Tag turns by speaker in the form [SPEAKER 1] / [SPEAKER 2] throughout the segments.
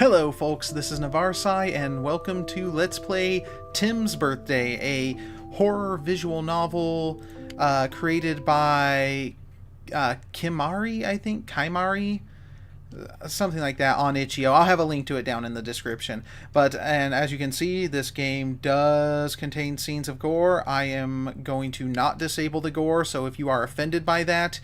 [SPEAKER 1] Hello folks, this is Navarsai and welcome to Let's Play Tim's Birthday, a horror visual novel created by Kimari, I think? Kaimari? Something like that on itch.io. I'll have a link to it down in the description. And as you can see, this game does contain scenes of gore. I am going to not disable the gore, so if you are offended by that,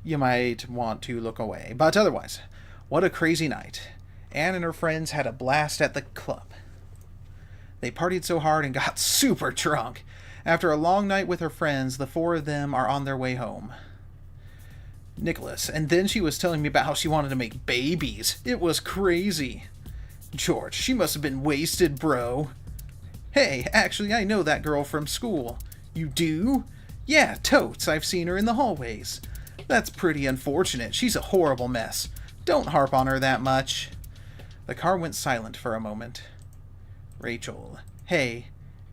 [SPEAKER 1] you might want to look away. But otherwise, what a crazy night. Anne and her friends had a blast at the club. They partied so hard and got super drunk. After a long night with her friends, the four of them are on their way home. Nicholas, and then she was telling me about how she wanted to make babies. It was crazy. George, she must have been wasted, bro. Hey, actually, I know that girl from school. You do? Yeah, totes. I've seen her in the hallways. That's pretty unfortunate. She's a horrible mess. Don't harp on her that much. The car went silent for a moment. Rachel, hey,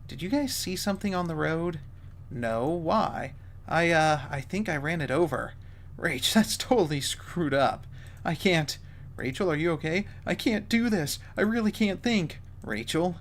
[SPEAKER 1] did you guys see something on the road? No, why? I think I ran it over. Rach, that's totally screwed up. I can't. Rachel, are you okay? I can't do this. I really can't think. Rachel?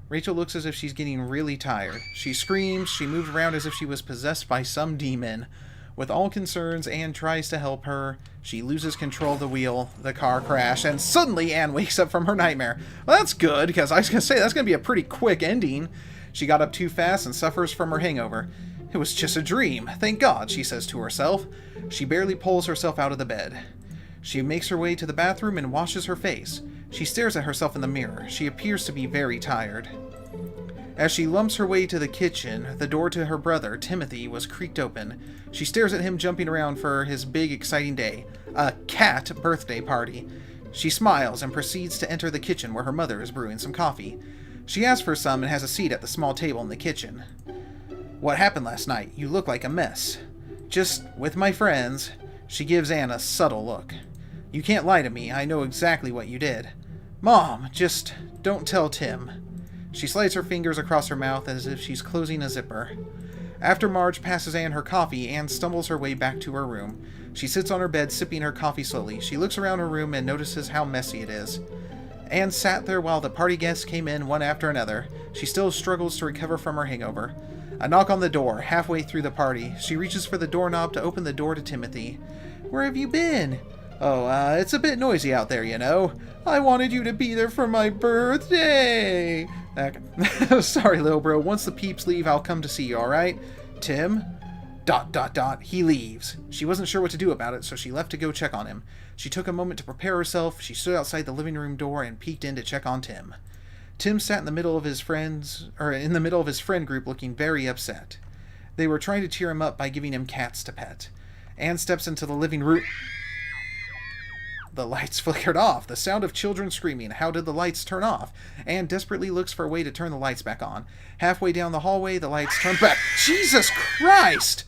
[SPEAKER 1] Rachel looks as if she's getting really tired. She screams, she moves around as if she was possessed by some demon. With all concerns, Anne tries to help her. She loses control of the wheel, the car crash, and suddenly Anne wakes up from her nightmare. Well, that's good, because I was going to say, that's going to be a pretty quick ending. She got up too fast and suffers from her hangover. It was just a dream. Thank God, she says to herself. She barely pulls herself out of the bed. She makes her way to the bathroom and washes her face. She stares at herself in the mirror. She appears to be very tired. As she lumps her way to the kitchen, the door to her brother, Timothy, was creaked open. She stares at him jumping around for his big, exciting day, a cat birthday party. She smiles and proceeds to enter the kitchen where her mother is brewing some coffee. She asks for some and has a seat at the small table in the kitchen. What happened last night? You look like a mess. Just with my friends. She gives Anne a subtle look. You can't lie to me. I know exactly what you did. Mom, just don't tell Tim. She slides her fingers across her mouth as if she's closing a zipper. After Marge passes Anne her coffee, Anne stumbles her way back to her room. She sits on her bed, sipping her coffee slowly. She looks around her room and notices how messy it is. Anne sat there while the party guests came in one after another. She still struggles to recover from her hangover. A knock on the door, halfway through the party. She reaches for the doorknob to open the door to Timothy. Where have you been? Oh, it's a bit noisy out there, you know. I wanted you to be there for my birthday. Sorry, little bro. Once the peeps leave, I'll come to see you, alright? Tim? ... He leaves. She wasn't sure what to do about it, so she left to go check on him. She took a moment to prepare herself. She stood outside the living room door and peeked in to check on Tim. Tim sat in the middle of his friend group looking very upset. They were trying to cheer him up by giving him cats to pet. Anne steps into the living room. The lights flickered off. The sound of children screaming. How did the lights turn off? Anne desperately looks for a way to turn the lights back on. Halfway down the hallway, the lights turn back. Jesus Christ!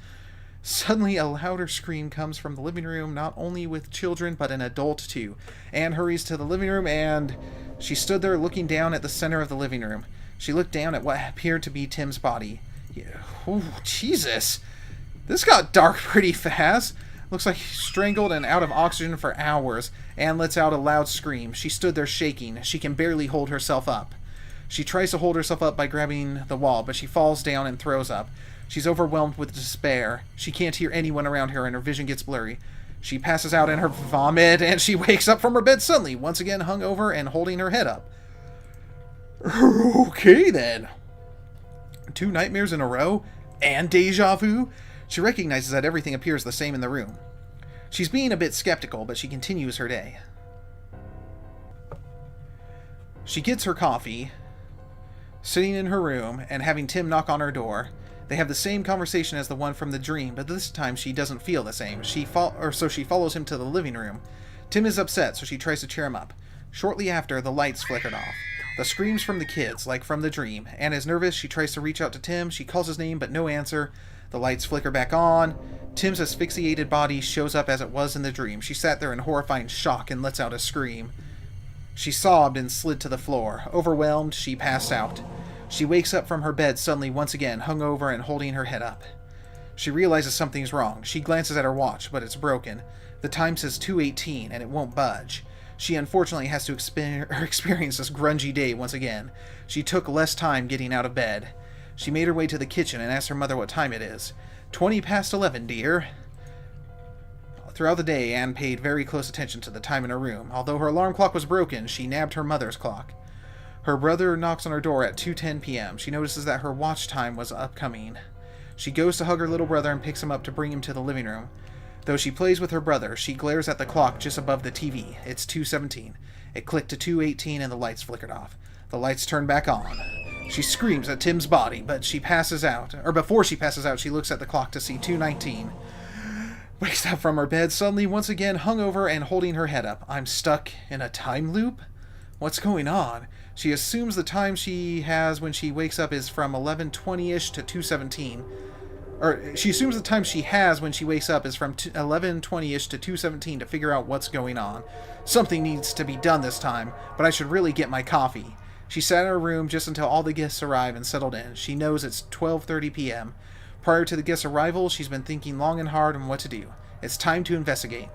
[SPEAKER 1] Suddenly, a louder scream comes from the living room, not only with children, but an adult too. Anne hurries to the living room, and she stood there looking down at the center of the living room. She looked down at what appeared to be Tim's body. Oh, Jesus! This got dark pretty fast. Looks like he's strangled and out of oxygen for hours. Anne lets out a loud scream. She stood there shaking. She can barely hold herself up. She tries to hold herself up by grabbing the wall, but she falls down and throws up. She's overwhelmed with despair. She can't hear anyone around her, and her vision gets blurry. She passes out in her vomit, and she wakes up from her bed suddenly, once again hung over and holding her head up. Okay, then. 2 nightmares in a row? And deja vu? She recognizes that everything appears the same in the room. She's being a bit skeptical, but she continues her day. She gets her coffee, sitting in her room, and having Tim knock on her door. They have the same conversation as the one from the dream, but this time she doesn't feel the same. So she follows him to the living room. Tim is upset, so she tries to cheer him up. Shortly after, the lights flickered off. The screams from the kids, like from the dream. Anne is nervous. She tries to reach out to Tim. She calls his name, but no answer. The lights flicker back on. Tim's asphyxiated body shows up as it was in the dream. She sat there in horrifying shock and lets out a scream. She sobbed and slid to the floor. Overwhelmed, she passed out. She wakes up from her bed suddenly once again, hungover and holding her head up. She realizes something's wrong. She glances at her watch, but it's broken. The time says 2:18, and it won't budge. She unfortunately has to experience this grungy day once again. She took less time getting out of bed. She made her way to the kitchen and asked her mother what time it is. 20 past 11, dear. Throughout the day, Anne paid very close attention to the time in her room. Although her alarm clock was broken, she nabbed her mother's clock. Her brother knocks on her door at 2:10 p.m. She notices that her watch time was upcoming. She goes to hug her little brother and picks him up to bring him to the living room. Though she plays with her brother, she glares at the clock just above the TV. It's 2:17. It clicked to 2:18 and the lights flickered off. The lights turn back on. She screams at Tim's body, but she passes out. Or before she passes out, she looks at the clock to see 2:19. Wakes up from her bed, suddenly once again hungover and holding her head up. I'm stuck in a time loop? What's going on? She assumes the time she has when she wakes up is from 11:20-ish to 2:17. Or she assumes the time she has when she wakes up is from 11:20-ish to 2:17 to figure out what's going on. Something needs to be done this time, but I should really get my coffee. She sat in her room just until all the guests arrive and settled in. She knows it's 12:30 p.m. Prior to the guest's arrival, she's been thinking long and hard on what to do. It's time to investigate.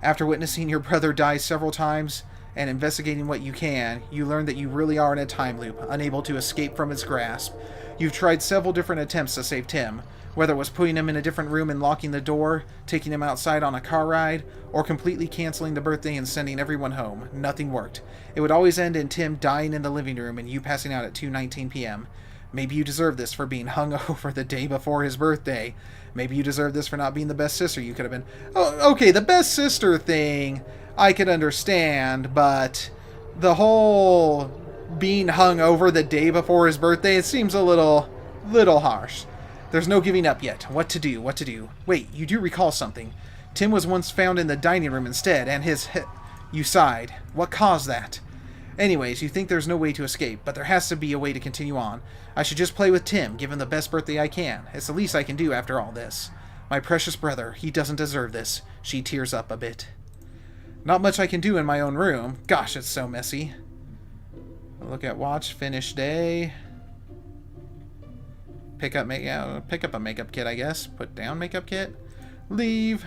[SPEAKER 1] After witnessing your brother die several times and investigating what you can, you learn that you really are in a time loop, unable to escape from its grasp. You've tried several different attempts to save Tim, whether it was putting him in a different room and locking the door, taking him outside on a car ride, or completely canceling the birthday and sending everyone home. Nothing worked. It would always end in Tim dying in the living room and you passing out at 2:19 p.m. Maybe you deserve this for being hungover the day before his birthday. Maybe you deserve this for not being the best sister you could have been. Oh, okay, the best sister thing I could understand, but the whole being hungover the day before his birthday, it seems a little harsh. There's no giving up yet. What to do? Wait, you do recall something. Tim was once found in the dining room instead, and You sighed. What caused that? Anyways, you think there's no way to escape, but there has to be a way to continue on. I should just play with Tim, give him the best birthday I can. It's the least I can do after all this. My precious brother, he doesn't deserve this. She tears up a bit. Not much I can do in my own room. Gosh, it's so messy. Look at watch, finish day. Pick up a makeup kit, I guess. Put down makeup kit. Leave.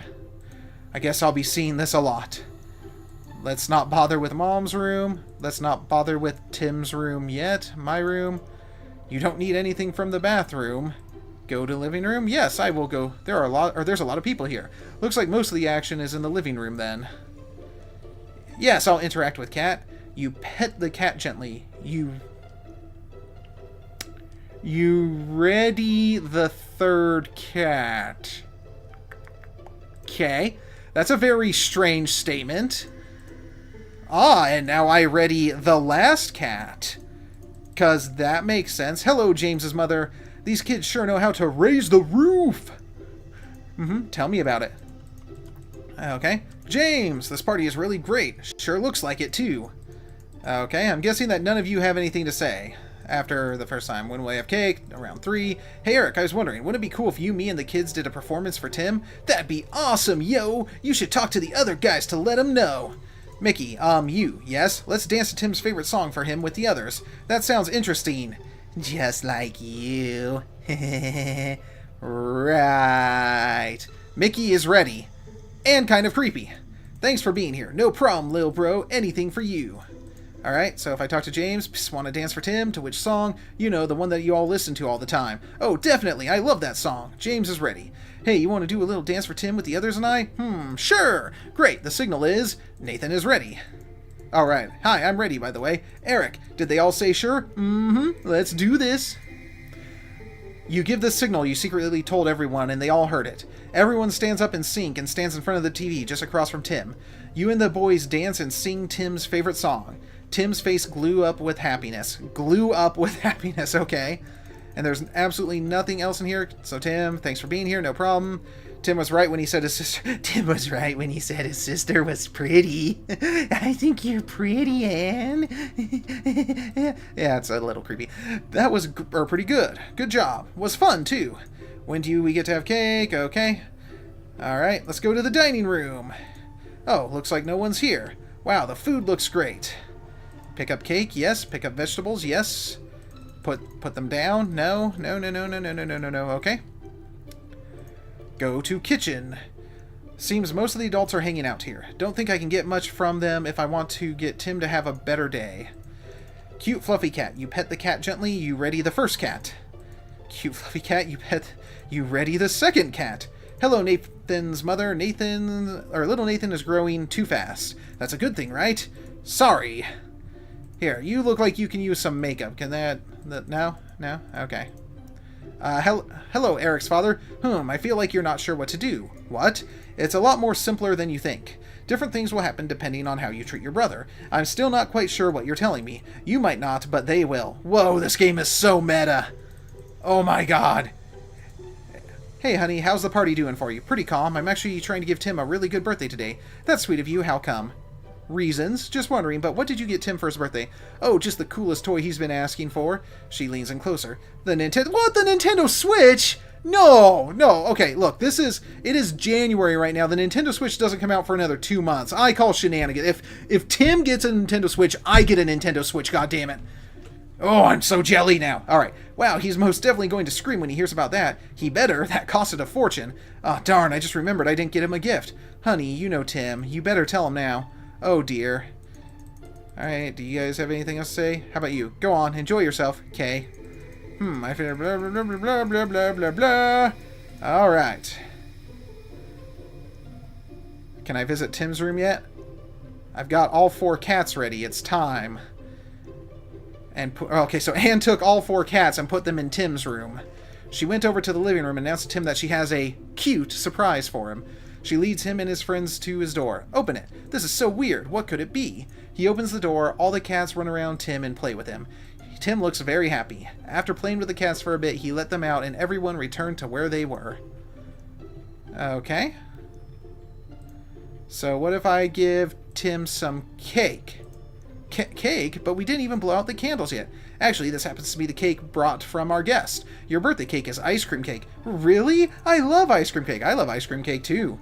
[SPEAKER 1] I guess I'll be seeing this a lot. Let's not bother with Mom's room. Let's not bother with Tim's room yet. My room. You don't need anything from the bathroom. Go to living room? Yes, I will go. There's a lot of people here. Looks like most of the action is in the living room then. Yes, I'll interact with cat. You pet the cat gently. You ready the third cat. Okay. That's a very strange statement. Ah, and now I ready the last cat. 'Cause that makes sense. Hello, James's mother. These kids sure know how to raise the roof. Tell me about it. Okay. James, this party is really great. Sure looks like it, too. Okay, I'm guessing that none of you have anything to say. After the first time, when will I have cake? Around 3. Hey, Eric, I was wondering, wouldn't it be cool if you, me, and the kids did a performance for Tim? That'd be awesome, yo! You should talk to the other guys to let them know. Mickey, you, yes? Let's dance to Tim's favorite song for him with the others. That sounds interesting. Just like you. Right. Mickey is ready. And kind of creepy. Thanks for being here. No problem, lil bro. Anything for you. Alright, so if I talk to James, just want to dance for Tim, to which song? You know, the one that you all listen to all the time. Oh, definitely, I love that song. James is ready. Hey, you want to do a little dance for Tim with the others and I? Sure! Great, the signal is, Nathan is ready. Alright, hi, I'm ready, by the way. Eric, did they all say sure? Let's do this. You give the signal you secretly told everyone, and they all heard it. Everyone stands up in sync and stands in front of the TV just across from Tim. You and the boys dance and sing Tim's favorite song. Tim's face glue up with happiness. Glue up with happiness, okay. And there's absolutely nothing else in here. So Tim, thanks for being here, no problem. Tim was right when he said his sister... Tim was right when he said his sister was pretty. I think you're pretty, Anne. Yeah, it's a little creepy. That was pretty good. Good job. Was fun, too. When do we get to have cake? Okay. Alright, let's go to the dining room. Oh, looks like no one's here. Wow, the food looks great. Pick up cake, yes. Pick up vegetables, yes. Put them down, no. Okay. Go to kitchen. Seems most of the adults are hanging out here. Don't think I can get much from them if I want to get Tim to have a better day. Cute fluffy cat. You pet the cat gently, you ready the first cat. Cute fluffy cat. You ready the second cat. Hello, Nathan's mother. Little Nathan is growing too fast. That's a good thing, right? Sorry. Here, you look like you can use some makeup. Can no? No? Okay. Hello, Eric's father. I feel like you're not sure what to do. What? It's a lot more simpler than you think. Different things will happen depending on how you treat your brother. I'm still not quite sure what you're telling me. You might not, but they will. Whoa, this game is so meta. Oh my god. Hey, honey, how's the party doing for you? Pretty calm. I'm actually trying to give Tim a really good birthday today. That's sweet of you. How come? Reasons. Just wondering, but what did you get Tim for his birthday? Oh, just the coolest toy he's been asking for. She leans in closer. The Nintendo... What? The Nintendo Switch? No. Okay, look, it is January right now. The Nintendo Switch doesn't come out for another 2 months. I call shenanigans. If Tim gets a Nintendo Switch, I get a Nintendo Switch, goddammit. Oh, I'm so jelly now. Alright. Wow, he's most definitely going to scream when he hears about that. He better. That costed a fortune. Oh, darn, I just remembered I didn't get him a gift. Honey, you know Tim. You better tell him now. Oh, dear. Alright, do you guys have anything else to say? How about you? Go on, enjoy yourself. Okay. I feel blah, blah, blah, blah, blah, blah, blah, blah. Alright. Can I visit Tim's room yet? I've got all 4 cats ready. It's time. Okay, so Anne took all 4 cats and put them in Tim's room. She went over to the living room and announced to Tim that she has a cute surprise for him. She leads him and his friends to his door. Open it. This is so weird. What could it be? He opens the door. All the cats run around Tim and play with him. Tim looks very happy. After playing with the cats for a bit, he let them out and everyone returned to where they were. Okay. So what if I give Tim some cake? Cake? But we didn't even blow out the candles yet. Actually, this happens to be the cake brought from our guest. Your birthday cake is ice cream cake. Really? I love ice cream cake. I love ice cream cake too.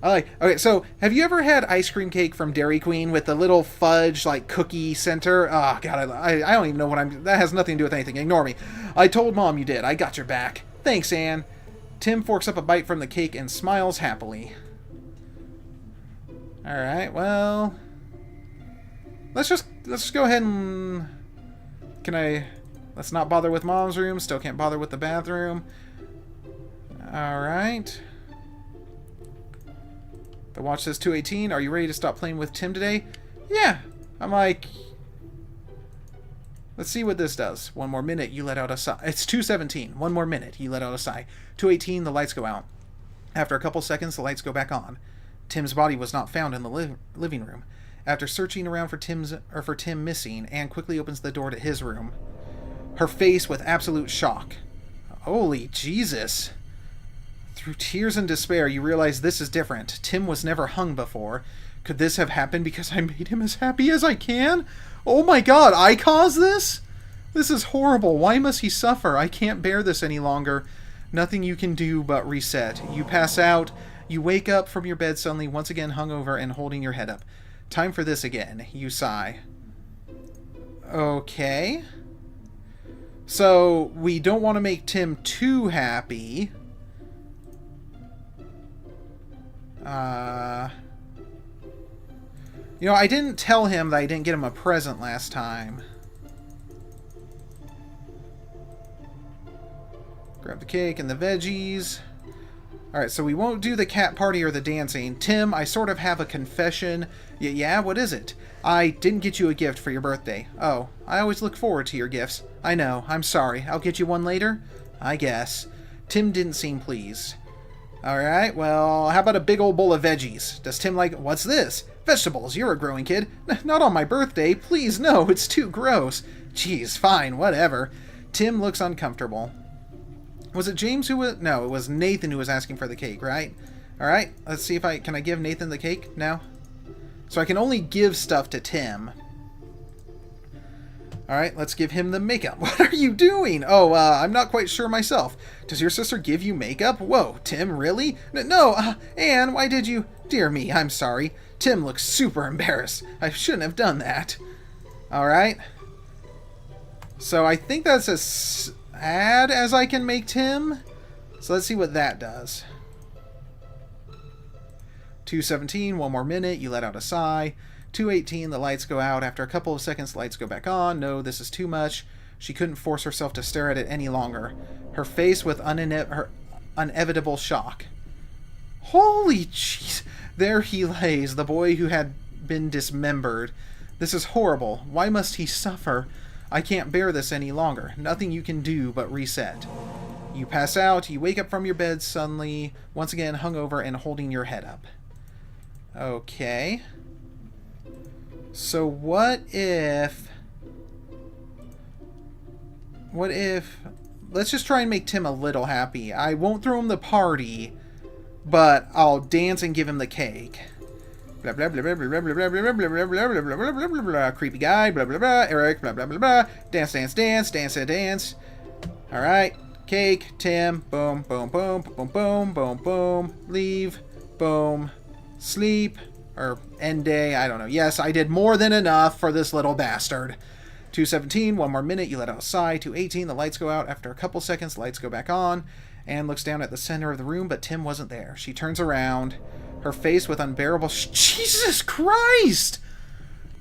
[SPEAKER 1] Okay, so have you ever had ice cream cake from Dairy Queen with the little fudge, like, cookie center? Oh, God, I don't even know what that has nothing to do with anything. Ignore me. I told Mom you did. I got your back. Thanks, Anne. Tim forks up a bite from the cake and smiles happily. Alright, well... Let's just go ahead and... Let's not bother with Mom's room. Still can't bother with the bathroom. Alright. The watch says 2:18. Are you ready to stop playing with Tim today? Yeah. I'm like... Let's see what this does. 1 more minute, you let out a sigh. It's 2:17. 1 more minute, you let out a sigh. 2:18, the lights go out. After a couple seconds, the lights go back on. Tim's body was not found in the living room. After searching around for Tim missing, Anne quickly opens the door to his room. Her face with absolute shock. Holy Jesus. Through tears and despair, you realize this is different. Tim was never hung before. Could this have happened because I made him as happy as I can? Oh my god, I caused this? This is horrible. Why must he suffer? I can't bear this any longer. Nothing you can do but reset. You pass out. You wake up from your bed suddenly, once again hungover and holding your head up. Time for this again. You sigh. Okay. So, we don't want to make Tim too happy. You know, I didn't tell him that I didn't get him a present last time. Grab the cake and the veggies. Alright, so we won't do the cat party or the dancing. Tim, I sort of have a confession. Yeah, what is it? I didn't get you a gift for your birthday. Oh, I always look forward to your gifts. I know, I'm sorry. I'll get you one later? I guess. Tim didn't seem pleased. Alright, well, how about a big old bowl of veggies? Does Tim like... What's this? Vegetables, you're a growing kid. Not on my birthday. Please, no, it's too gross. Jeez, fine, whatever. Tim looks uncomfortable. Was it James who was... No, it was Nathan who was asking for the cake, right? Alright, let's see if I... Can I give Nathan the cake now? So I can only give stuff to Tim. Alright, let's give him the makeup. What are you doing? Oh, I'm not quite sure myself. Does your sister give you makeup? Whoa, Tim, really? No, Anne, why did you... Dear me, I'm sorry. Tim looks super embarrassed. I shouldn't have done that. Alright. So I think that's as sad as I can make Tim. So let's see what that does. 2:17, one more minute, you let out a sigh. 2:18, the lights go out. After a couple of seconds, the lights go back on. No, this is too much. She couldn't force herself to stare at it any longer. Her face with her inevitable shock. Holy jeez! There he lays, the boy who had been dismembered. This is horrible. Why must he suffer? I can't bear this any longer. Nothing you can do but reset. You pass out. You wake up from your bed suddenly, once again hungover and holding your head up. Okay. So what if... Let's just try and make Tim a little happy. I won't throw him the party, but I'll dance and give him the cake. Blah blah blah blah blah blah blah blah blah blah blah blah blah blah blah blah. Creepy guy. Blah blah blah. Eric. Blah blah blah blah. Dance dance dance dance dance. All right. Cake. Tim. Boom boom boom boom boom boom boom. Leave. Boom. Sleep. Or end day. I don't know. Yes, I did more than enough for this little bastard. 2:17, one more minute, you let out a sigh. 2:18, the lights go out. After a couple seconds, the lights go back on. Anne looks down at the center of the room, but Tim wasn't there. She turns around, her face with unbearable... Jesus Christ!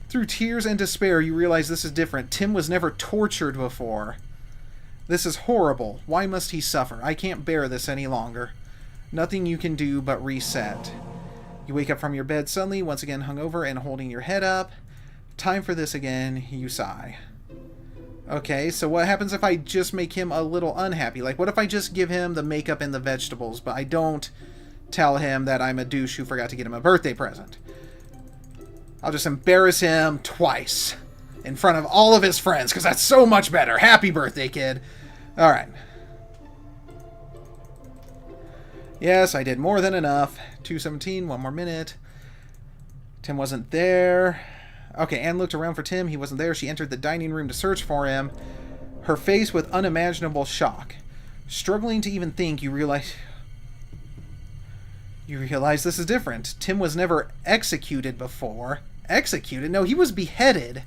[SPEAKER 1] Through tears and despair, you realize this is different. Tim was never tortured before. This is horrible. Why must he suffer? I can't bear this any longer. Nothing you can do but reset. You wake up from your bed suddenly, once again hungover and holding your head up. Time for this again, you sigh. Okay, so what happens if I just make him a little unhappy? Like, what if I just give him the makeup and the vegetables, but I don't tell him that I'm a douche who forgot to get him a birthday present? I'll just embarrass him twice in front of all of his friends, because that's so much better. Happy birthday, kid. All right. Yes, I did more than enough. 2:17, one more minute. Tim wasn't there. Okay, Anne looked around for Tim. He wasn't there. She entered the dining room to search for him, her face with unimaginable shock. Struggling to even think, you realize this is different. Tim was never executed before. Executed? No, he was beheaded.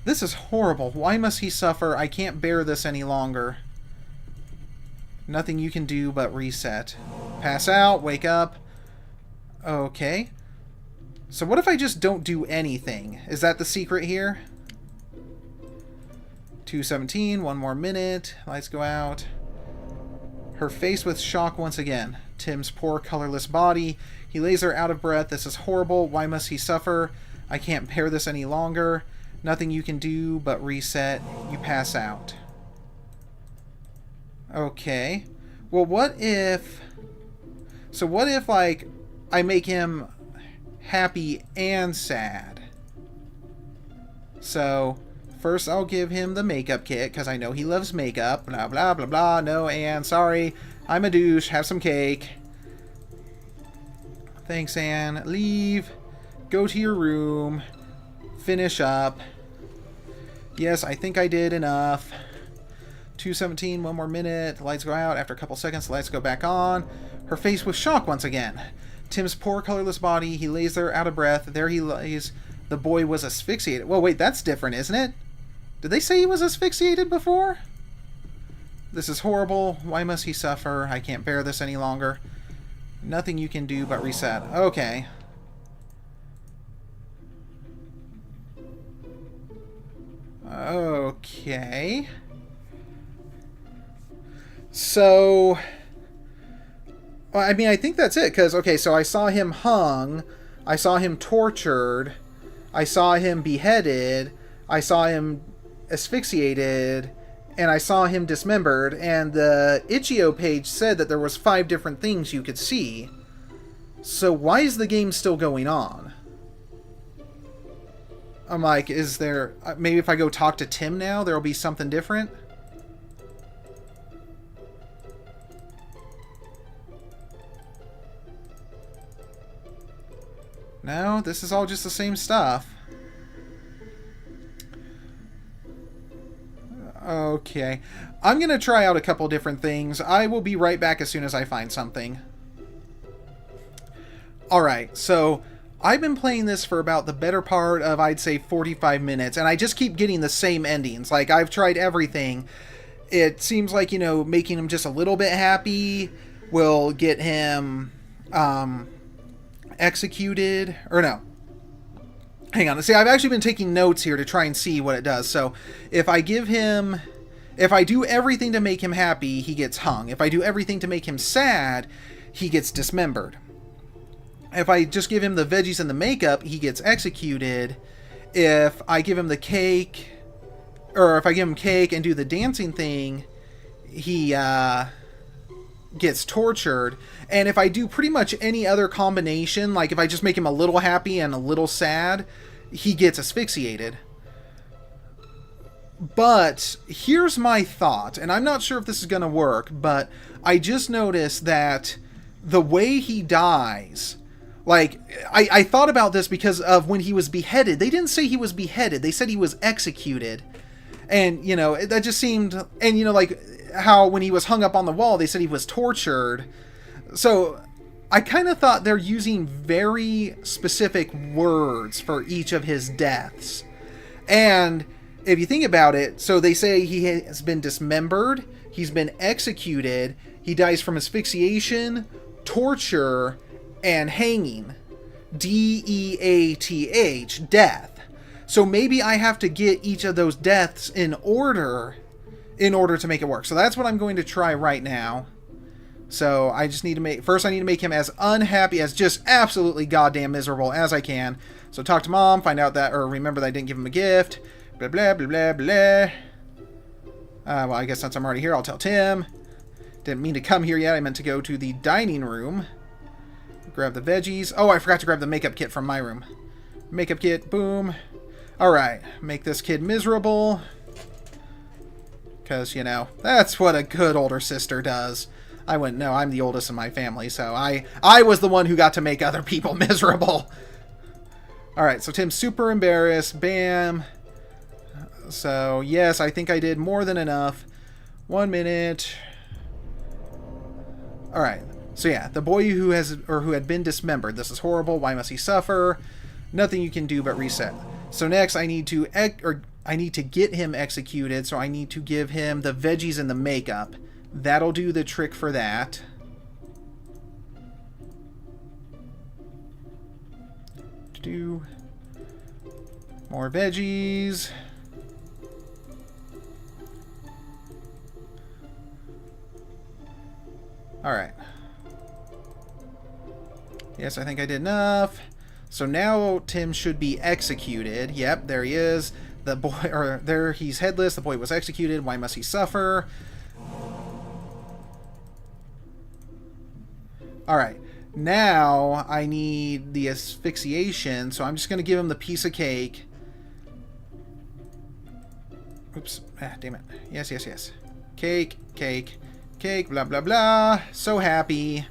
[SPEAKER 1] This is horrible. Why must he suffer? I can't bear this any longer. Nothing you can do but reset. Pass out, wake up. Okay. So what if I just don't do anything? Is that the secret here? 2:17, one more minute. Lights go out. Her face with shock once again. Tim's poor, colorless body. He lays there out of breath. This is horrible. Why must he suffer? I can't bear this any longer. Nothing you can do but reset. You pass out. Okay. Well, what if... So what if, like, I make him happy and sad? So, first I'll give him the makeup kit, because I know he loves makeup. Blah, blah, blah, blah. No, Anne, sorry. I'm a douche. Have some cake. Thanks, Anne. Leave. Go to your room. Finish up. Yes, I think I did enough. 2:17, one more minute. The lights go out. After a couple seconds, the lights go back on. Her face with shock once again. Tim's poor, colorless body. He lays there out of breath. There he lays. The boy was asphyxiated. Well, wait, that's different, isn't it? Did they say he was asphyxiated before? This is horrible. Why must he suffer? I can't bear this any longer. Nothing you can do but reset. Okay. Okay. So... Well, I mean, I think that's it, because, okay, so I saw him hung, I saw him tortured, I saw him beheaded, I saw him asphyxiated, and I saw him dismembered, and the itch.io page said that there was 5 different things you could see. So why is the game still going on? I'm like, is there... Maybe if I go talk to Tim now, there'll be something different? No, this is all just the same stuff. Okay. I'm going to try out a couple different things. I will be right back as soon as I find something. Alright, so I've been playing this for about the better part of, I'd say, 45 minutes, and I just keep getting the same endings. Like, I've tried everything. It seems like, you know, making him just a little bit happy will get him, executed, or no. Hang on. See, I've actually been taking notes here to try and see what it does. So if I give him, if I do everything to make him happy, he gets hung. If I do everything to make him sad, he gets dismembered. If I just give him the veggies and the makeup, he gets executed. If I give him the cake, or if I give him cake and do the dancing thing, he gets tortured. And if I do pretty much any other combination, like if I just make him a little happy and a little sad, he gets asphyxiated. But here's my thought, and I'm not sure if this is going to work, but I just noticed that the way he dies, like, I thought about this because of when he was beheaded. They didn't say he was beheaded. They said he was executed. And, you know, that just seemed, and, you know, like how when he was hung up on the wall, they said he was tortured. So I kind of thought they're using very specific words for each of his deaths. And if you think about it, so they say he has been dismembered, he's been executed, he dies from asphyxiation, torture, and hanging. D-E-A-T-H, death. So maybe I have to get each of those deaths in order to make it work. So that's what I'm going to try right now. So I just need to make, first I need to make him as unhappy, as just absolutely goddamn miserable as I can. So talk to mom, find out that, or remember that I didn't give him a gift. Blah, blah, blah, blah, blah. Well, I guess since I'm already here, I'll tell Tim. Didn't mean to come here yet. I meant to go to the dining room. Grab the veggies. Oh, I forgot to grab the makeup kit from my room. Makeup kit, boom. Alright, make this kid miserable. Because, you know, that's what a good older sister does. I wouldn't know. I'm the oldest in my family, so I was the one who got to make other people miserable. Alright, so Tim's super embarrassed. Bam. So, yes, I think I did more than enough. 1 minute. Alright. So yeah, the boy who had been dismembered. This is horrible. Why must he suffer? Nothing you can do but reset. So next I need to get him executed, so I need to give him the veggies and the makeup. That'll do the trick for that. Do more veggies. Alright. Yes, I think I did enough. So now Tim should be executed. Yep, there he is. The boy, or there, he's headless. The boy was executed. Why must he suffer? Alright. Now I need the asphyxiation, so I'm just going to give him the piece of cake. Oops. Ah, damn it. Yes, yes, yes. Cake, cake, cake, blah, blah, blah. So happy.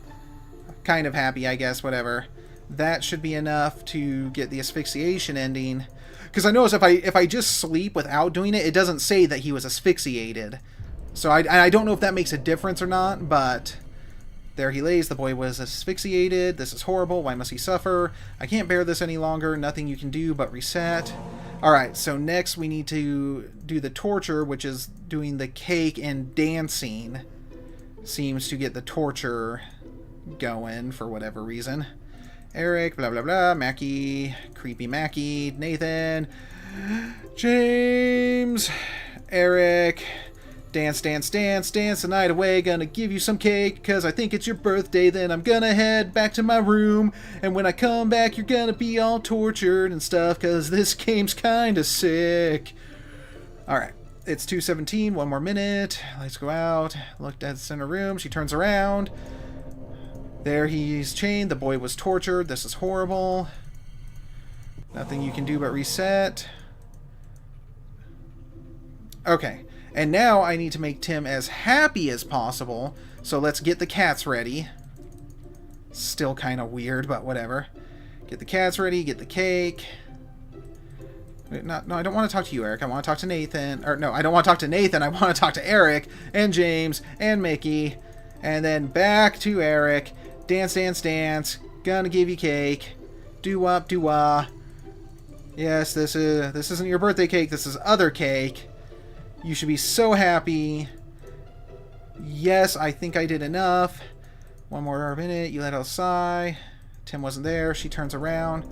[SPEAKER 1] Kind of happy, I guess, whatever. That should be enough to get the asphyxiation ending. Because I notice if I just sleep without doing it, it doesn't say that he was asphyxiated. So I don't know if that makes a difference or not, but there he lays. The boy was asphyxiated. This is horrible. Why must he suffer? I can't bear this any longer. Nothing you can do but reset. Alright, so next we need to do the torture, which is doing the cake and dancing. Seems to get the torture going for whatever reason. Eric, blah, blah, blah, Mackie, creepy Mackie, Nathan, James, Eric, dance, dance, dance, dance the night away, gonna give you some cake, cause I think it's your birthday, then I'm gonna head back to my room, and when I come back, you're gonna be all tortured and stuff, cause this game's kinda sick. Alright, it's 2:17, 1 more minute, let's go out, looked at the center room, she turns around. There he's chained. The boy was tortured. This is horrible. Nothing you can do but reset. Okay. And now I need to make Tim as happy as possible. So let's get the cats ready. Still kind of weird, but whatever. Get the cats ready. Get the cake. No, I don't want to talk to you, Eric. I want to talk to Nathan. Or no, I don't want to talk to Nathan. I want to talk to Eric and James and Mickey. And then back to Eric. Dance, dance, dance. Gonna give you cake. Do-wop, do-wah. Yes, this isn't your birthday cake. This is other cake. You should be so happy. Yes, I think I did enough. 1 more minute. You let out a sigh. Tim wasn't there. She turns around.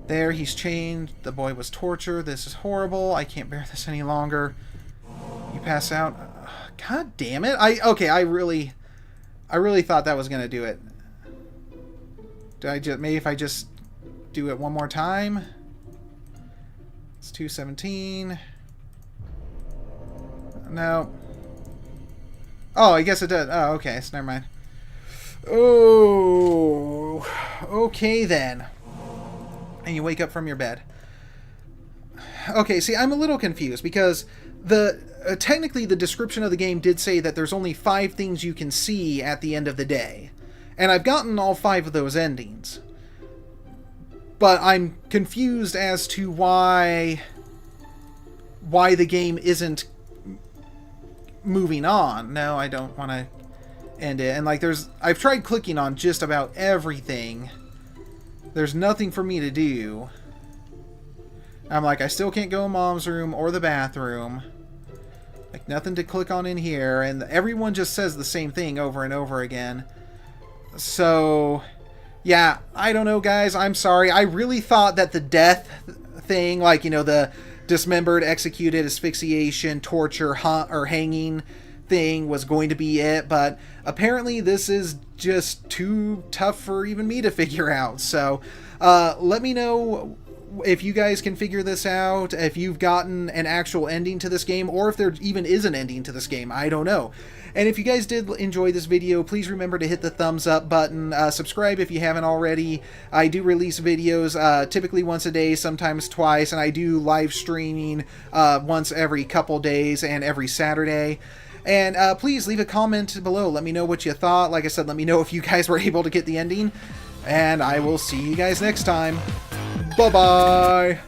[SPEAKER 1] There, he's chained. The boy was tortured. This is horrible. I can't bear this any longer. You pass out. God damn it. Okay, I really thought that was going to do it. Maybe if I just do it one more time? It's 217. No. Oh, I guess it did. Oh, okay, so never mind. Oh, okay then. And you wake up from your bed. Okay, see, I'm a little confused because technically the description of the game did say that there's only 5 things you can see at the end of the day. And I've gotten all 5 of those endings. But I'm confused as to why the game isn't moving on. No, I don't want to end it. And like I've tried clicking on just about everything. There's nothing for me to do. I'm like, I still can't go in mom's room or the bathroom. Like, nothing to click on in here. And everyone just says the same thing over and over again. So, yeah, I don't know, guys. I'm sorry. I really thought that the death thing, like, you know, the dismembered, executed, asphyxiation, torture, or hanging thing was going to be it. But apparently this is just too tough for even me to figure out. So, let me know if you guys can figure this out, if you've gotten an actual ending to this game, or if there even is an ending to this game. I don't know. And if you guys did enjoy this video, please remember to hit the thumbs up button. Subscribe if you haven't already. I do release videos typically once a day, sometimes twice, and I do live streaming once every couple days and every Saturday. And please leave a comment below. Let me know what you thought. Like I said, let me know if you guys were able to get the ending. And I will see you guys next time. Bye-bye!